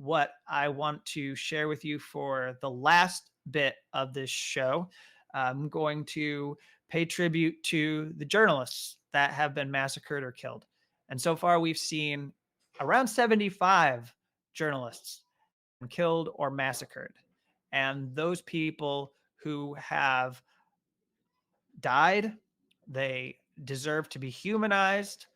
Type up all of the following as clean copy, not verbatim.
what I want to share with you for the last bit of this show. I'm going to pay tribute to the journalists that have been massacred or killed. And so far, we've seen around 75 journalists killed or massacred. And those people who have died, they deserve to be humanized.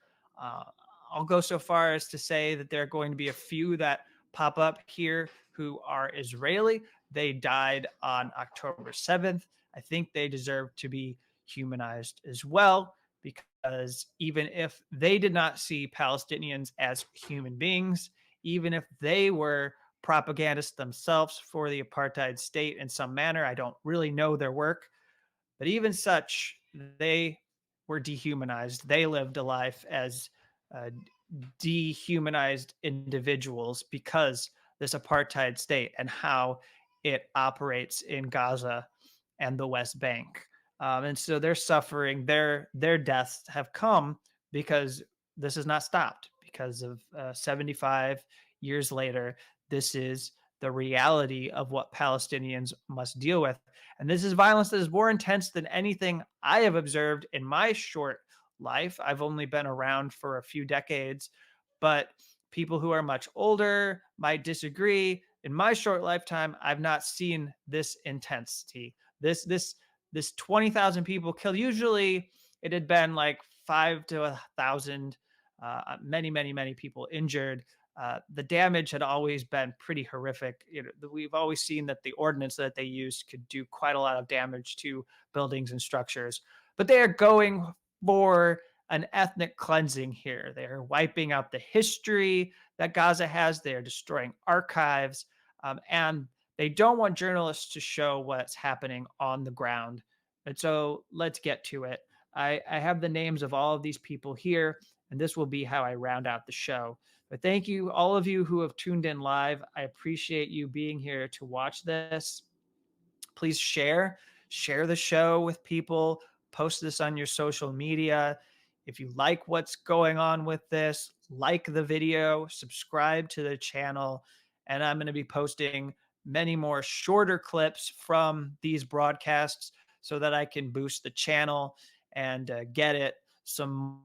Uh, I'll go so far as to say that there are going to be a few that pop up here who are Israeli. They died on October 7th. I think they deserve to be humanized as well, because even if they did not see Palestinians as human beings, even if they were propagandists themselves for the apartheid state in some manner, I don't really know their work, but even such, they were dehumanized. They lived a life as uh, dehumanized individuals because this apartheid state and how it operates in Gaza and the West Bank. And so their suffering, their deaths have come because this has not stopped. Because of 75 years later, this is the reality of what Palestinians must deal with. And this is violence that is more intense than anything I have observed in my short life. I've only been around for a few decades, but people who are much older might disagree. In my short lifetime, I've not seen this intensity. This 20,000 people killed. Usually, it had been like 5 to 1,000. Many people injured. The damage had always been pretty horrific. We've always seen that the ordnance that they used could do quite a lot of damage to buildings and structures. But they are going for an ethnic cleansing here. They are wiping out the history that Gaza has. They are destroying archives. And they don't want journalists to show what's happening on the ground. And so let's get to it. I have the names of all of these people here, and this will be how I round out the show. But thank you, all of you who have tuned in live. I appreciate you being here to watch this. Please share the show with people, post this on your social media. If you like what's going on with this, like the video, subscribe to the channel, and I'm going to be posting many more shorter clips from these broadcasts so that I can boost the channel and get it some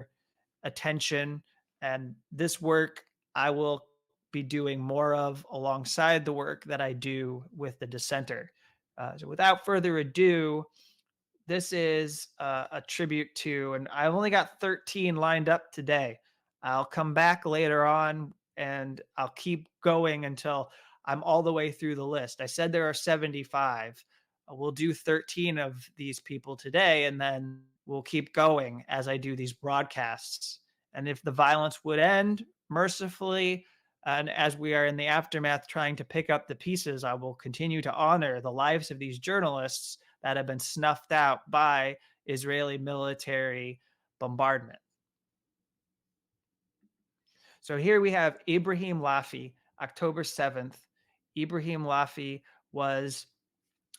attention. And this work I will be doing more of alongside the work that I do with the dissenter. So without further ado, this is a tribute to, and I've only got 13 lined up today. I'll come back later on and I'll keep going until I'm all the way through the list. I said there are 75. We'll do 13 of these people today, and then we'll keep going as I do these broadcasts. And if the violence would end mercifully, and as we are in the aftermath trying to pick up the pieces, I will continue to honor the lives of these journalists that have been snuffed out by Israeli military bombardment. So here we have Ibrahim Lafi, October 7th. Ibrahim Lafi was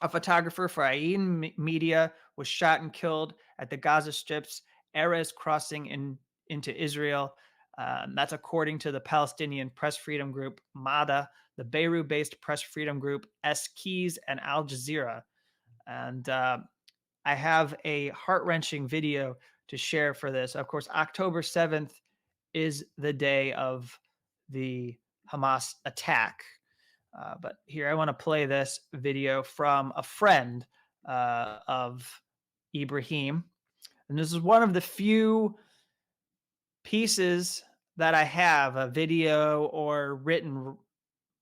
a photographer for Ayin Media, was shot and killed at the Gaza Strip's Erez crossing into Israel. That's according to the Palestinian press freedom group MADA, the Beirut-based press freedom group Eskiz, and Al Jazeera. And I have a heart-wrenching video to share for this. Of course, October 7th is the day of the Hamas attack. But here I want to play this video from a friend of Ibrahim. And this is one of the few pieces that I have, a video or written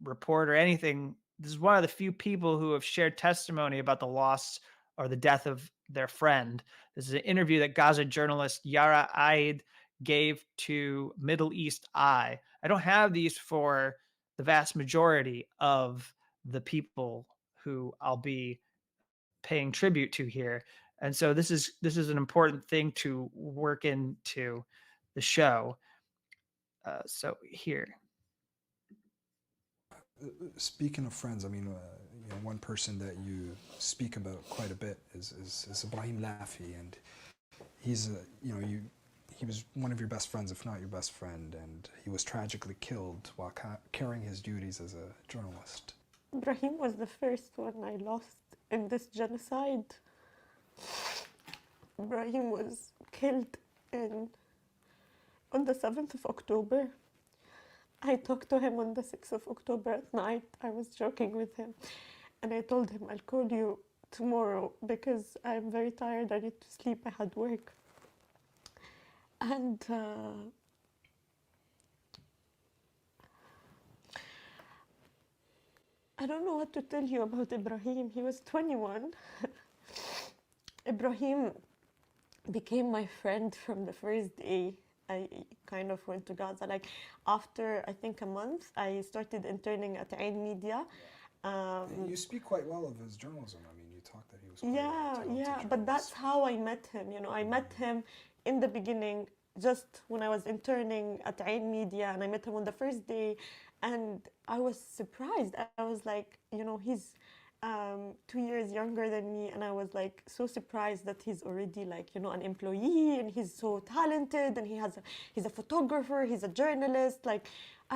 report or anything. This is one of the few people who have shared testimony about the loss or the death of their friend. This is an interview that Gaza journalist Yara Aid gave to Middle East Eye. I don't have these for the vast majority of the people who I'll be paying tribute to here. And so this is an important thing to work into the show. So here. Speaking of friends, I mean, one person that you speak about quite a bit is Ibrahim Lafi, and he's he was one of your best friends, if not your best friend, and he was tragically killed while carrying his duties as a journalist. Ibrahim was the first one I lost in this genocide. Ibrahim was killed on the 7th of October. I talked to him on the 6th of October at night. I was joking with him. And I told him, I'll call you tomorrow because I'm very tired. I need to sleep. I had work. And I don't know what to tell you about Ibrahim. He was 21. Ibrahim became my friend from the first day I kind of went to Gaza. Like after, I think, a month, I started interning at Ain Media. You speak quite well of his journalism. I mean, you talked that he was quite yeah, but that's how I met him. You know, I met him in the beginning, just when I was interning at Ain Media, and I met him on the first day, and I was surprised. I was like, you know, he's 2 years younger than me, and I was like so surprised that he's already like, you know, an employee, and he's so talented, and he's a photographer, he's a journalist. Like,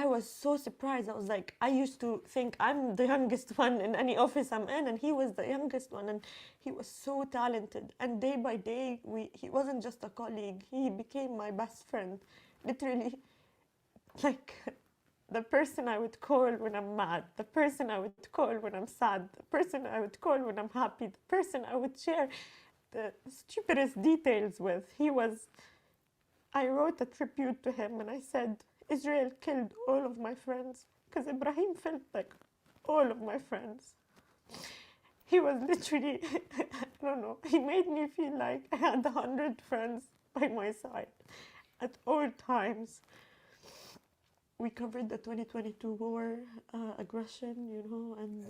I was so surprised. I was like, I used to think I'm the youngest one in any office I'm in, and he was the youngest one, and he was so talented. And day by day, he wasn't just a colleague, he became my best friend, literally. Like, the person I would call when I'm mad, the person I would call when I'm sad, the person I would call when I'm happy, the person I would share the stupidest details with. I wrote a tribute to him, and I said, Israel killed all of my friends, because Ibrahim felt like all of my friends. He was literally, I don't know, he made me feel like I had 100 friends by my side at all times. We covered the 2022 war, aggression, you know, and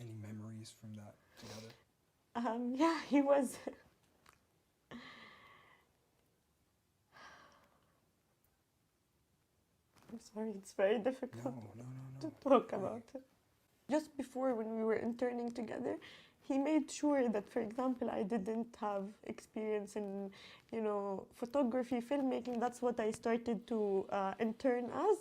any memories from that together? yeah, he was. I'm sorry, it's very difficult to talk about it. Just before, when we were interning together, he made sure that, for example, I didn't have experience in, you know, photography, filmmaking. That's what I started to intern as.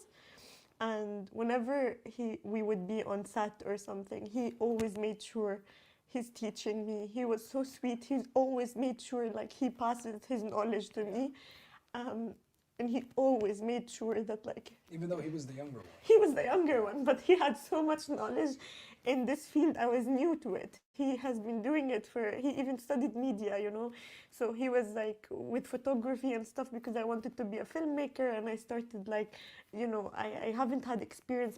And whenever we would be on set or something, he always made sure he's teaching me. He was so sweet. He always made sure like he passes his knowledge to me. And he always made sure that, like, even though he was the younger one. He was the younger one, but he had so much knowledge in this field. I was new to it. He has been doing it he even studied media, you know. So he was like with photography and stuff, because I wanted to be a filmmaker, and I started like, you know, I haven't had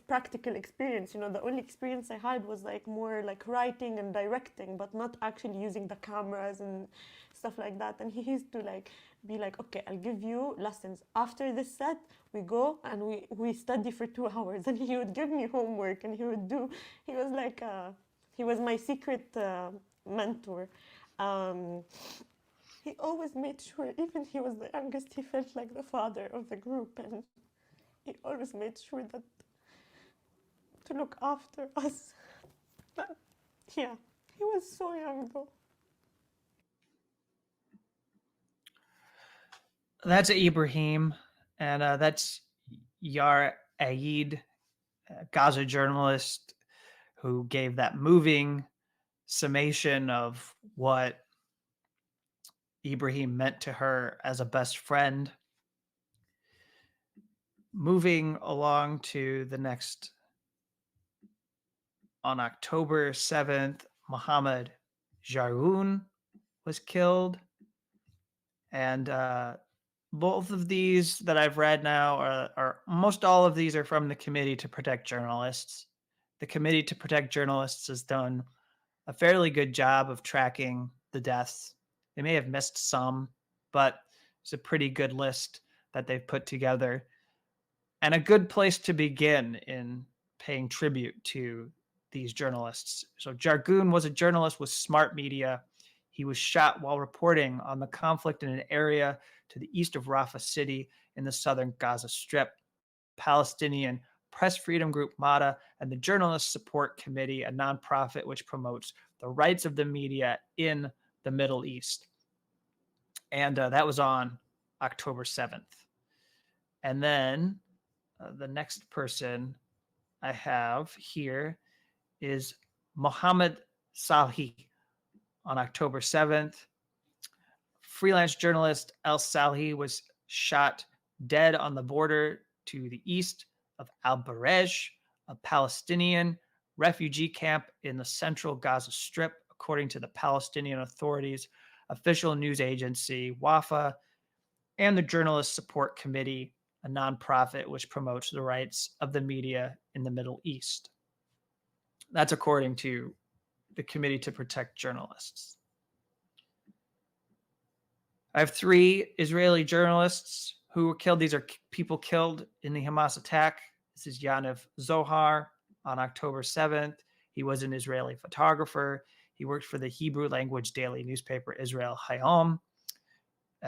practical experience, you know. The only experience I had was like more like writing and directing, but not actually using the cameras and stuff like that. And he used to like be like, okay, I'll give you lessons. After this set, we go and we study for 2 hours. And he would give me homework, and he was like, he was my secret mentor. He always made sure, even he was the youngest, he felt like the father of the group. And he always made sure that to look after us. But yeah, he was so young though. That's Ibrahim, and that's Yar Aid, Gaza journalist who gave that moving summation of what Ibrahim meant to her as a best friend. Moving along to the next, on October 7th, Mohammed Jaroun was killed. And both of these that I've read now are almost all of these are from the Committee to Protect Journalists. The Committee to Protect Journalists has done a fairly good job of tracking the deaths. They may have missed some, but it's a pretty good list that they've put together, and a good place to begin in paying tribute to these journalists. So Jargoon was a journalist with Smart Media. He was shot while reporting on the conflict in an area to the east of Rafah City in the southern Gaza Strip. Palestinian press freedom group MADA and the Journalist Support Committee, a nonprofit which promotes the rights of the media in the Middle East. And that was on October 7th. And then the next person I have here is Mohammed Salhi on October 7th. Freelance journalist El Salhi was shot dead on the border to the east of Al-Barej, a Palestinian refugee camp in the central Gaza Strip, according to the Palestinian Authority's official news agency, WAFA, and the Journalist Support Committee, a nonprofit which promotes the rights of the media in the Middle East. That's according to the Committee to Protect Journalists. I have 3 Israeli journalists who were killed. These are people killed in the Hamas attack. This is Yaniv Zohar on October 7th. He was an Israeli photographer. He worked for the Hebrew language daily newspaper Israel Hayom.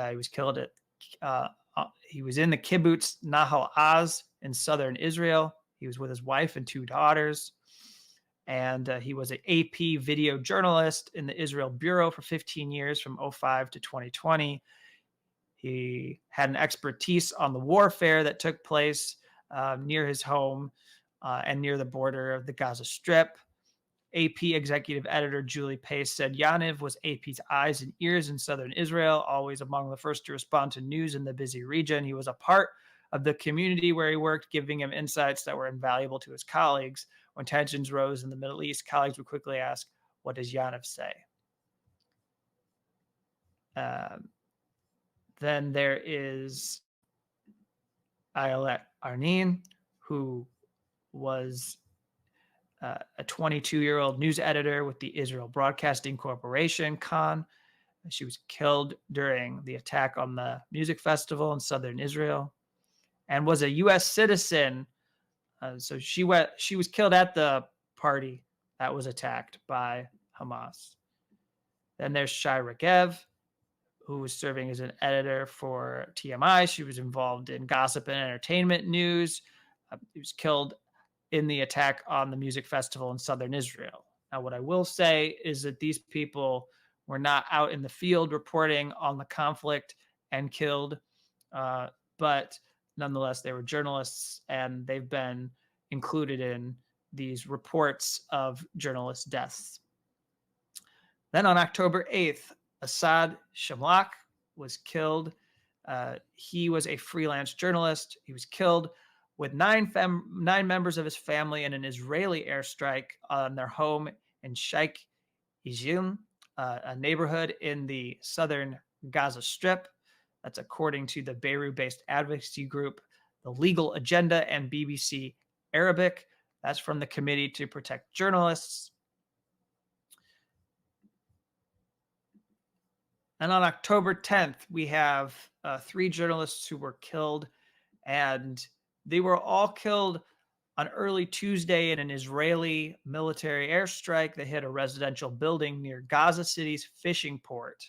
He was killed he was in the kibbutz Nahal Az in southern Israel. He was with his wife and 2 daughters. And he was an AP video journalist in the Israel Bureau for 15 years, from 2005 to 2020. He had an expertise on the warfare that took place near his home and near the border of the Gaza Strip. AP executive editor Julie Pace said Yaniv was AP's eyes and ears in southern Israel, always among the first to respond to news in the busy region. He was a part of the community where he worked, giving him insights that were invaluable to his colleagues. When tensions rose in the Middle East, colleagues would quickly ask, what does Yaniv say? Then there is Ayelet Arnin, who was a 22-year-old news editor with the Israel Broadcasting Corporation, Khan. She was killed during the attack on the music festival in southern Israel and was a U.S. citizen. So she was killed at the party that was attacked by Hamas. Then there's Shai Regev, who was serving as an editor for TMI. She was involved in gossip and entertainment news. He was killed in the attack on the music festival in southern Israel. Now, what I will say is that these people were not out in the field reporting on the conflict and killed, but nonetheless, they were journalists, and they've been included in these reports of journalist deaths. Then on October 8th, Assad Shamlak was killed. He was a freelance journalist. He was killed with 9 members of his family in an Israeli airstrike on their home in Sheikh Ijim, a neighborhood in the southern Gaza Strip. That's according to the Beirut-based advocacy group, The Legal Agenda, and BBC Arabic. That's from the Committee to Protect Journalists. And on October 10th, we have 3 journalists who were killed, and they were all killed on early Tuesday in an Israeli military airstrike that hit a residential building near Gaza City's fishing port.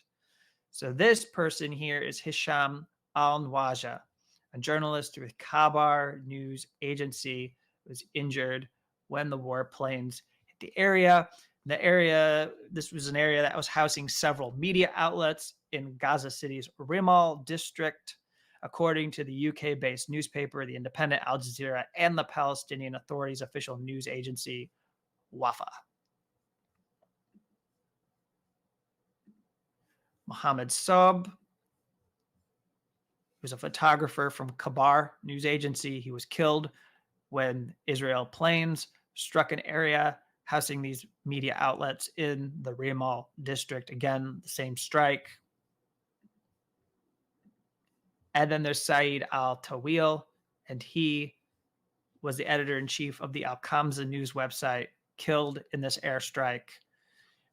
So this person here is Hisham Al-Nwaja, a journalist with Kabar News Agency, who was injured when the warplanes hit the area. This was an area that was housing several media outlets in Gaza City's Rimal district, according to the UK-based newspaper, the independent Al Jazeera, and the Palestinian Authority's official news agency, Wafa. Mohammed Saab was a photographer from Kabar News Agency. He was killed when Israel planes struck an area housing these media outlets in the Rimal district. Again, the same strike. And then there's Saeed Al-Tawil, and he was the editor-in-chief of the Al-Kamsa news website, killed in this airstrike.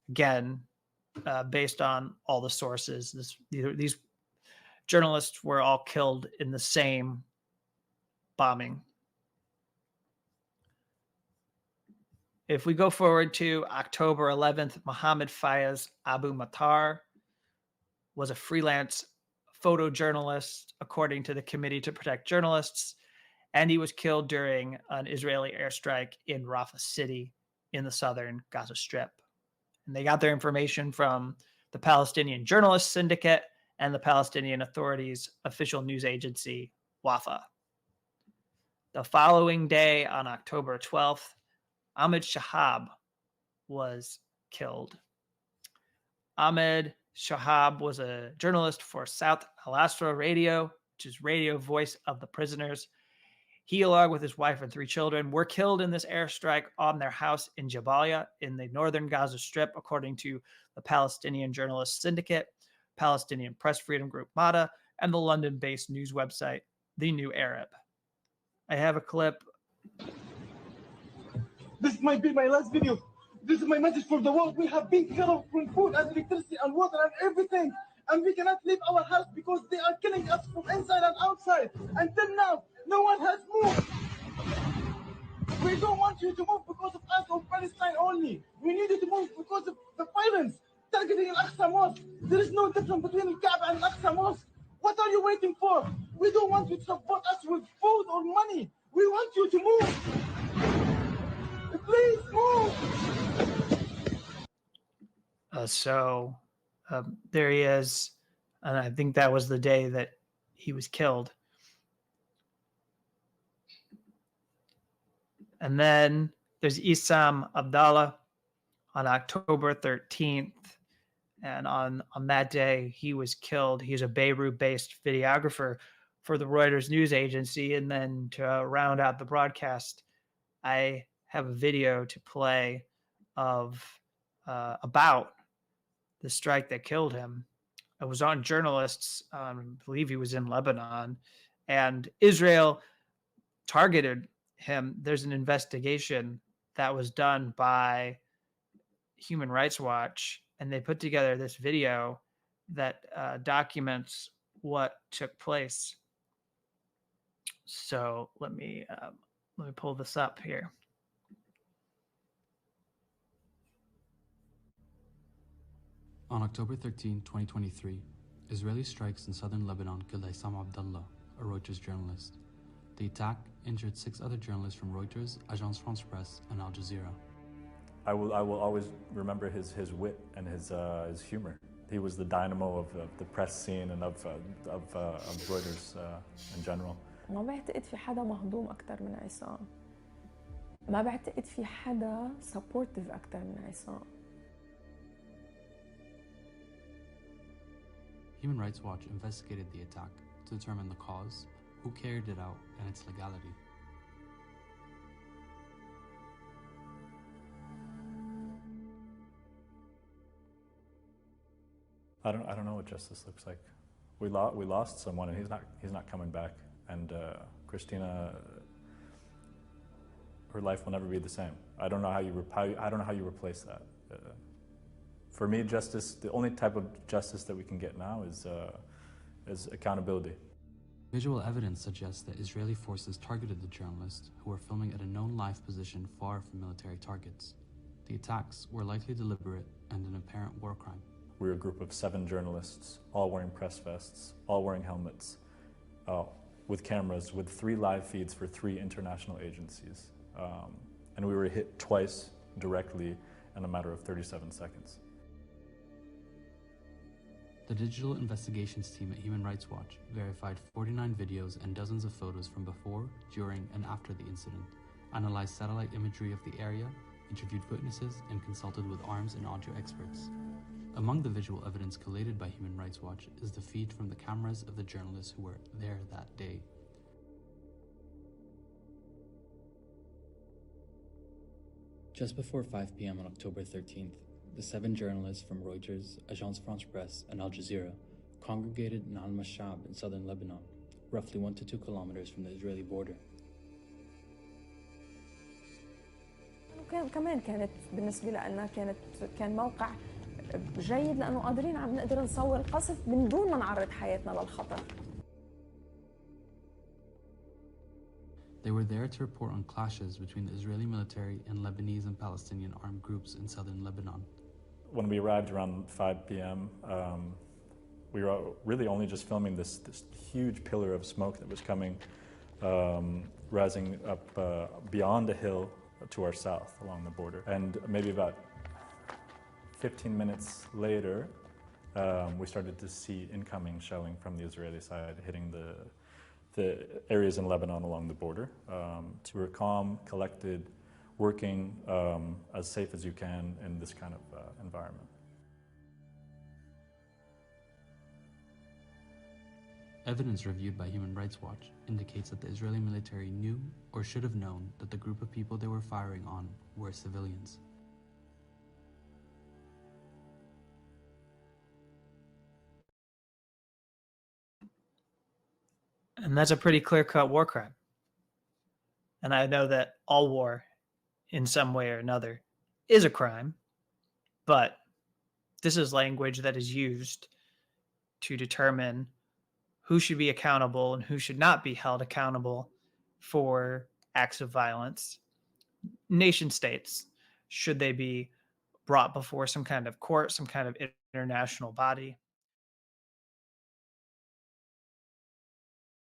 Again, based on all the sources, these journalists were all killed in the same bombing. If we go forward to October 11th, Mohammed Fayez Abu Matar was a freelance photojournalist, according to the Committee to Protect Journalists, and he was killed during an Israeli airstrike in Rafah City in the southern Gaza Strip. And they got their information from the Palestinian Journalist Syndicate and the Palestinian Authority's official news agency, Wafa. The following day, on October 12th, Ahmed Shahab was killed. Ahmed Shahab was a journalist for South Al-Asra Radio, which is radio voice of the prisoners. He, along with his wife and 3 children, were killed in this airstrike on their house in Jabalia in the northern Gaza Strip, according to the Palestinian Journalists Syndicate, Palestinian Press Freedom Group MADA, and the London-based news website, The New Arab. I have a clip. This might be my last video. This is my message for the world. We have been cut off from food and electricity and water and everything. And we cannot leave our house because they are killing us from inside and outside. Until now, no one has moved. We don't want you to move because of us or Palestine only. We need you to move because of the violence targeting Al-Aqsa Mosque. There is no difference between Al-Kaaba and Al-Aqsa Mosque. What are you waiting for? We don't want you to support us with food or money. We want you to move. Please move. There he is. And I think that was the day that he was killed. And then there's Issam Abdallah on October 13th. And on that day, he was killed. He's a Beirut-based videographer for the Reuters news agency. And then to round out the broadcast, I have a video to play of about the strike that killed him. It was on journalists. I believe he was in Lebanon. And Israel targeted him. There's an investigation that was done by Human Rights Watch, and they put together this video that documents what took place. So let me pull this up here. On October 13, 2023, Israeli strikes in southern Lebanon killed Issam Abdallah, a Reuters journalist. The attack injured 6 other journalists from Reuters, Agence France Presse, and Al Jazeera. I will always remember his wit and his humor. He was the dynamo of the press scene and of Reuters in general. ما بعتقد في حدا مهضوم أكتر من عصام. ما بعتقد في حدا supportive أكتر من عصام. Human Rights Watch investigated the attack to determine the cause, who carried it out, and its legality. I don't know what justice looks like. We lost someone, and he's not coming back. And Christina, her life will never be the same. I don't know how you replace that. For me, justice, the only type of justice that we can get now is accountability. Visual evidence suggests that Israeli forces targeted the journalists who were filming at a known live position far from military targets. The attacks were likely deliberate and an apparent war crime. We were a group of 7 journalists, all wearing press vests, all wearing helmets, with cameras, with 3 live feeds for 3 international agencies. And we were hit twice directly in a matter of 37 seconds. The digital investigations team at Human Rights Watch verified 49 videos and dozens of photos from before, during, and after the incident, analyzed satellite imagery of the area, interviewed witnesses, and consulted with arms and audio experts. Among the visual evidence collated by Human Rights Watch is the feed from the cameras of the journalists who were there that day. Just before 5 p.m. on October 13th, the 7 journalists from Reuters, Agence France Presse, and Al Jazeera congregated in Al-Mashab in southern Lebanon, roughly 1 to 2 kilometers from the Israeli border. كمان كانت بالنسبة لنا كان موقع جيد لأنه قادرين عم نقدر نصور القصف من دون ما نعرض حياتنا للخطر. They were there to report on clashes between the Israeli military and Lebanese and Palestinian armed groups in southern Lebanon. When we arrived around 5 p.m., we were really only just filming this huge pillar of smoke that was coming, rising up beyond a hill to our south along the border. And maybe about 15 minutes later, we started to see incoming shelling from the Israeli side hitting the areas in Lebanon along the border. We were calm, collected, working as safe as you can in this kind of environment. Evidence reviewed by Human Rights Watch indicates that the Israeli military knew or should have known that the group of people they were firing on were civilians. And that's a pretty clear-cut war crime. And I know that all war, in some way or another, is a crime, but this is language that is used to determine who should be accountable and who should not be held accountable for acts of violence. Nation states, should they be brought before some kind of court, some kind of international body?